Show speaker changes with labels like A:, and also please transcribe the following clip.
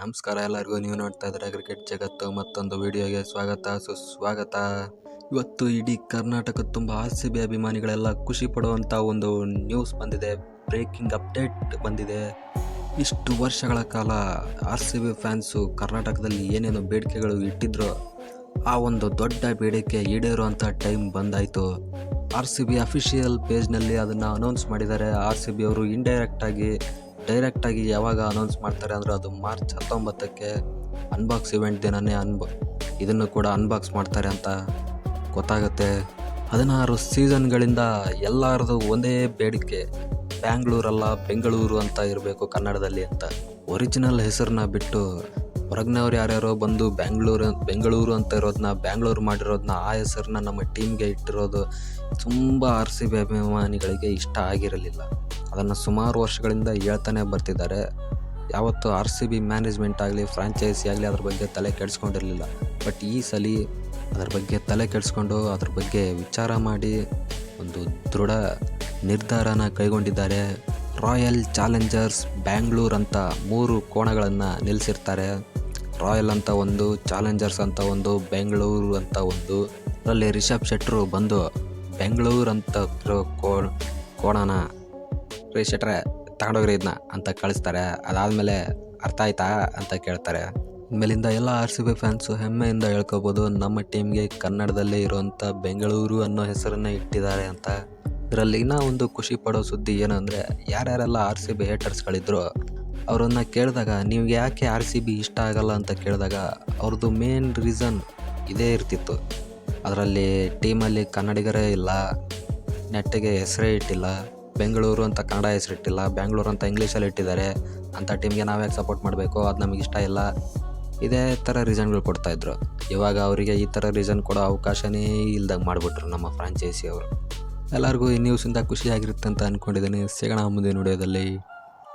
A: ನಮಸ್ಕಾರ ಎಲ್ಲರಿಗೂ. ನೀವು ನೋಡ್ತಾ ಇದ್ದಾರೆ ಕ್ರಿಕೆಟ್ ಜಗತ್ತು ಮತ್ತೊಂದು ವಿಡಿಯೋಗೆ ಸ್ವಾಗತ ಸುಸ್ವಾಗತ. ಇವತ್ತು ಇಡೀ ಕರ್ನಾಟಕ ತುಂಬ RCB ಅಭಿಮಾನಿಗಳೆಲ್ಲ ಖುಷಿ ಪಡುವಂಥ ಒಂದು ನ್ಯೂಸ್ ಬಂದಿದೆ, ಬ್ರೇಕಿಂಗ್ ಅಪ್ಡೇಟ್ ಬಂದಿದೆ. ಇಷ್ಟು ವರ್ಷಗಳ ಕಾಲ RCB ಫ್ಯಾನ್ಸು ಕರ್ನಾಟಕದಲ್ಲಿ ಏನೇನು ಬೇಡಿಕೆಗಳು ಇಟ್ಟಿದ್ರು, ಆ ಒಂದು ದೊಡ್ಡ ಬೇಡಿಕೆ ಈಡೇರುವಂಥ ಟೈಮ್ ಬಂದಾಯಿತು. RCB ಅಫಿಷಿಯಲ್ ಪೇಜ್ನಲ್ಲಿ ಅದನ್ನು ಅನೌನ್ಸ್ ಮಾಡಿದ್ದಾರೆ. RCB ಅವರು ಡೈರೆಕ್ಟಾಗಿ ಯಾವಾಗ ಅನೌನ್ಸ್ ಮಾಡ್ತಾರೆ ಅಂದರೆ ಅದು ಮಾರ್ಚ್ 19ಕ್ಕೆ ಅನ್ಬಾಕ್ಸ್ ಇವೆಂಟ್ ದಿನವೇ ಇದನ್ನು ಕೂಡ ಅನ್ಬಾಕ್ಸ್ ಮಾಡ್ತಾರೆ ಅಂತ ಗೊತ್ತಾಗುತ್ತೆ. 16 ಸೀಸನ್ಗಳಿಂದ ಎಲ್ಲರದು ಒಂದೇ ಬೇಡಿಕೆ, ಬ್ಯಾಂಗ್ಳೂರಲ್ಲ ಬೆಂಗಳೂರು ಅಂತ ಇರಬೇಕು ಕನ್ನಡದಲ್ಲಿ ಅಂತ. ಒರಿಜಿನಲ್ ಹೆಸರನ್ನ ಬಿಟ್ಟು ಹೊರಗಿನವ್ರು ಯಾರ್ಯಾರೋ ಬಂದು ಬೆಂಗಳೂರು ಅಂತ ಇರೋದನ್ನ, ಬ್ಯಾಂಗ್ಳೂರು ಮಾಡಿರೋದನ್ನ, ಆ ಹೆಸರನ್ನ ನಮ್ಮ ಟೀಮ್ಗೆ ಇಟ್ಟಿರೋದು ತುಂಬ RCB ಅಭಿಮಾನಿಗಳಿಗೆ ಇಷ್ಟ ಆಗಿರಲಿಲ್ಲ. ಅದನ್ನು ಸುಮಾರು ವರ್ಷಗಳಿಂದ ಹೇಳ್ತಾನೆ ಬರ್ತಿದ್ದಾರೆ. ಯಾವತ್ತು RCB ಮ್ಯಾನೇಜ್ಮೆಂಟ್ ಆಗಲಿ, ಫ್ರಾಂಚೈಸಿ ಆಗಲಿ ಅದ್ರ ಬಗ್ಗೆ ತಲೆ ಕೆಡಿಸ್ಕೊಂಡಿರಲಿಲ್ಲ. ಬಟ್ ಈ ಸಲ ಅದ್ರ ಬಗ್ಗೆ ತಲೆ ಕೆಡಿಸ್ಕೊಂಡು ಅದ್ರ ಬಗ್ಗೆ ವಿಚಾರ ಮಾಡಿ ಒಂದು ದೃಢ ನಿರ್ಧಾರನ ಕೈಗೊಂಡಿದ್ದಾರೆ. ರಾಯಲ್ ಚಾಲೆಂಜರ್ಸ್ ಬ್ಯಾಂಗ್ಳೂರ್ ಅಂತ 3 ಕೋಣಗಳನ್ನು ನಿಲ್ಲಿಸಿರ್ತಾರೆ. ರಾಯಲ್ ಅಂತ ಒಂದು, ಚಾಲೆಂಜರ್ಸ್ ಅಂತ ಒಂದು, ಬೆಂಗಳೂರು ಅಂತ ಒಂದು. ಅದರಲ್ಲಿ ರಿಷಬ್ ಶೆಟ್ರು ಬಂದು ಬೆಂಗಳೂರು ಅಂತ ಕೋಣನ ಶೆಟ್ರೆ ತಗೊಂಡೋಗ್ರಿ ಇದನ್ನ ಅಂತ ಕಳಿಸ್ತಾರೆ. ಅದಾದಮೇಲೆ ಅರ್ಥ ಆಯ್ತಾ ಅಂತ ಕೇಳ್ತಾರೆ. ಇನ್ಮೇಲಿಂದ ಎಲ್ಲ RCB ಫ್ಯಾನ್ಸು ಹೆಮ್ಮೆಯಿಂದ ಹೇಳ್ಕೊಬೋದು, ನಮ್ಮ ಟೀಮ್ಗೆ ಕನ್ನಡದಲ್ಲೇ ಇರುವಂಥ ಬೆಂಗಳೂರು ಅನ್ನೋ ಹೆಸರನ್ನೇ ಇಟ್ಟಿದ್ದಾರೆ ಅಂತ. ಇದರಲ್ಲಿ ಇನ್ನೂ ಒಂದು ಖುಷಿ ಪಡೋ ಸುದ್ದಿ ಏನು ಅಂದರೆ, ಯಾರ್ಯಾರೆಲ್ಲ RCB ಹೇಟರ್ಸ್ಗಳಿದ್ರು ಅವರನ್ನು ಕೇಳಿದಾಗ ನಿಮ್ಗೆ ಯಾಕೆ RCB ಇಷ್ಟ ಆಗಲ್ಲ ಅಂತ ಕೇಳಿದಾಗ ಅವ್ರದ್ದು ಮೇನ್ ರೀಸನ್ ಇದೇ ಇರ್ತಿತ್ತು. ಅದರಲ್ಲಿ ಟೀಮಲ್ಲಿ ಕನ್ನಡಿಗರೇ ಇಲ್ಲ, ನೆಟ್ಟಿಗೆ ಹೆಸರೇ ಇಟ್ಟಿಲ್ಲ, ಬೆಂಗಳೂರು ಅಂತ ಕನ್ನಡ ಹೆಸರಿಟ್ಟಿಲ್ಲ, ಬ್ಯಾಂಗ್ಳೂರು ಅಂತ ಇಂಗ್ಲೀಷಲ್ಲಿ ಇಟ್ಟಿದ್ದಾರೆ, ಅಂಥ ಟೀಮ್ಗೆ ನಾವ್ಯಾಕೆ ಸಪೋರ್ಟ್ ಮಾಡಬೇಕು, ಅದು ನಮಗೆ ಇಷ್ಟ ಇಲ್ಲ, ಇದೇ ಥರ ರೀಸನ್ಗಳು ಕೊಡ್ತಾಯಿದ್ರು. ಇವಾಗ ಅವರಿಗೆ ಈ ಥರ ರೀಸನ್ ಕೊಡೋ ಅವಕಾಶನೇ ಇಲ್ದಂಗೆ ಮಾಡಿಬಿಟ್ರು ನಮ್ಮ ಫ್ರಾಂಚೈಸಿ ಅವರು. ಎಲ್ಲರಿಗೂ ಈ ನ್ಯೂಸಿಂದ ಖುಷಿಯಾಗಿರುತ್ತೆ ಅಂತ ಅಂದ್ಕೊಂಡಿದ್ದೀನಿ. ಸಿಗೋಣ ಮುಂದಿನ ವಿಡಿಯೋದಲ್ಲಿ.